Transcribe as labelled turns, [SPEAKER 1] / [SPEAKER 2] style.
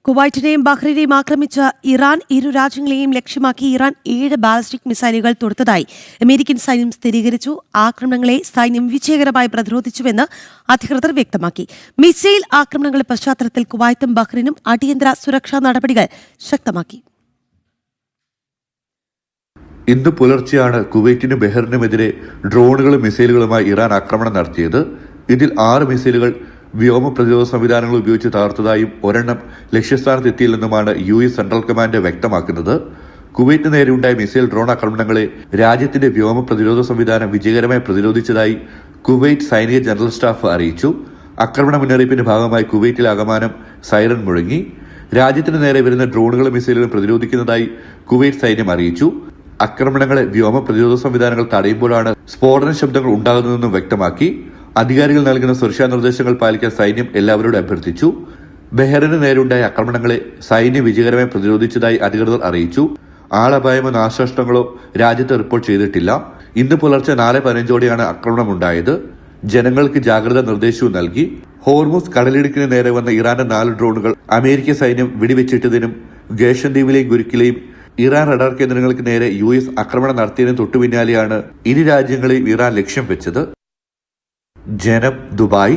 [SPEAKER 1] കുവൈറ്റിനെയും ബഹ്റൈനെയും ആക്രമിച്ച ഇറാൻ ഇരു രാജ്യങ്ങളെയും ലക്ഷ്യമാക്കി ഇറാൻ 7 ബാലിസ്റ്റിക് മിസൈലുകൾ തൊടുത്തതായി അമേരിക്കൻ സൈന്യം സ്ഥിരീകരിച്ചു. ആക്രമണങ്ങളെ സൈന്യം വിജയകരമായി പ്രതിരോധിച്ചുവെന്ന് അധികൃതർ വ്യക്തമാക്കി. മിസൈൽ ആക്രമണങ്ങളുടെ പശ്ചാത്തലത്തിൽ കുവൈത്തും ബഹ്റൈനും അടിയന്തര സുരക്ഷാ നടപടികൾ ശക്തമാക്കി.
[SPEAKER 2] ഇന്ന് പുലർച്ചെയാണ് കുവൈറ്റിനും ബഹ്റിനുമെതിരെ ഡ്രോണുകളും മിസൈലുകളുമായി ഇറാൻ ആക്രമണം നടത്തിയത്. ഇതിൽ 6 മിസൈലുകൾ വ്യോമ പ്രതിരോധ സംവിധാനങ്ങൾ ഉപയോഗിച്ച് തകർത്തതായും ഒരെണ്ണം ലക്ഷ്യസ്ഥാനത്ത് എത്തിയില്ലെന്നുമാണ് US സെൻട്രൽ കമാൻഡ് വ്യക്തമാക്കുന്നത്. കുവൈറ്റിന് നേരെയുണ്ടായ മിസൈൽ ഡ്രോൺ ആക്രമണങ്ങളെ രാജ്യത്തിന്റെ വ്യോമ പ്രതിരോധ സംവിധാനം വിജയകരമായി പ്രതിരോധിച്ചതായി കുവൈറ്റ് സൈനിക ജനറൽ സ്റ്റാഫ് അറിയിച്ചു. ആക്രമണ മുന്നറിയിപ്പിന്റെ ഭാഗമായി കുവൈറ്റിൽ ആകമാനം സൈറൻ മുഴങ്ങി. രാജ്യത്തിന് നേരെ വരുന്ന ഡ്രോണുകളും മിസൈലുകളും പ്രതിരോധിക്കുന്നതായി കുവൈറ്റ് സൈന്യം അറിയിച്ചു. ആക്രമണങ്ങളെ വ്യോമ പ്രതിരോധ സംവിധാനങ്ങൾ തടയുമ്പോഴാണ് സ്ഫോടന ശബ്ദങ്ങൾ ഉണ്ടാകുന്നതെന്നും വ്യക്തമാക്കി. അധികാരികൾ നൽകുന്ന സുരക്ഷാ നിർദ്ദേശങ്ങൾ പാലിക്കാൻ സൈന്യം എല്ലാവരോടും അഭ്യർത്ഥിച്ചു. ബഹ്റിന് നേരെയുണ്ടായ ആക്രമണങ്ങളെ സൈന്യം വിജയകരമായി പ്രതിരോധിച്ചതായി അധികൃതർ അറിയിച്ചു. ആളപായമോ നാശനഷ്ടങ്ങളോ രാജ്യത്ത് റിപ്പോർട്ട് ചെയ്തിട്ടില്ല. ഇന്ന് പുലർച്ചെ 4:15ഓടെയാണ് ആക്രമണമുണ്ടായത്. ജനങ്ങൾക്ക് ജാഗ്രതാ നിർദ്ദേശവും നൽകി. ഹോർമുസ് കടലിടുക്കിന് നേരെ വന്ന ഇറാന്റെ 4 ഡ്രോണുകൾ അമേരിക്കൻ സൈന്യം വെടിവെച്ചിട്ടതിനും ഗേഷൻ ദ്വീപിലെയും ഗുരുക്കിലെയും ഇറാൻ റഡാർ കേന്ദ്രങ്ങൾക്ക് നേരെ US ആക്രമണം നടത്തിയതിനും തൊട്ടുപിന്നാലെയാണ് ഇരു രാജ്യങ്ങളെയും ഇറാൻ ലക്ഷ്യം വെച്ചത്. ജനം, ദുബായ്.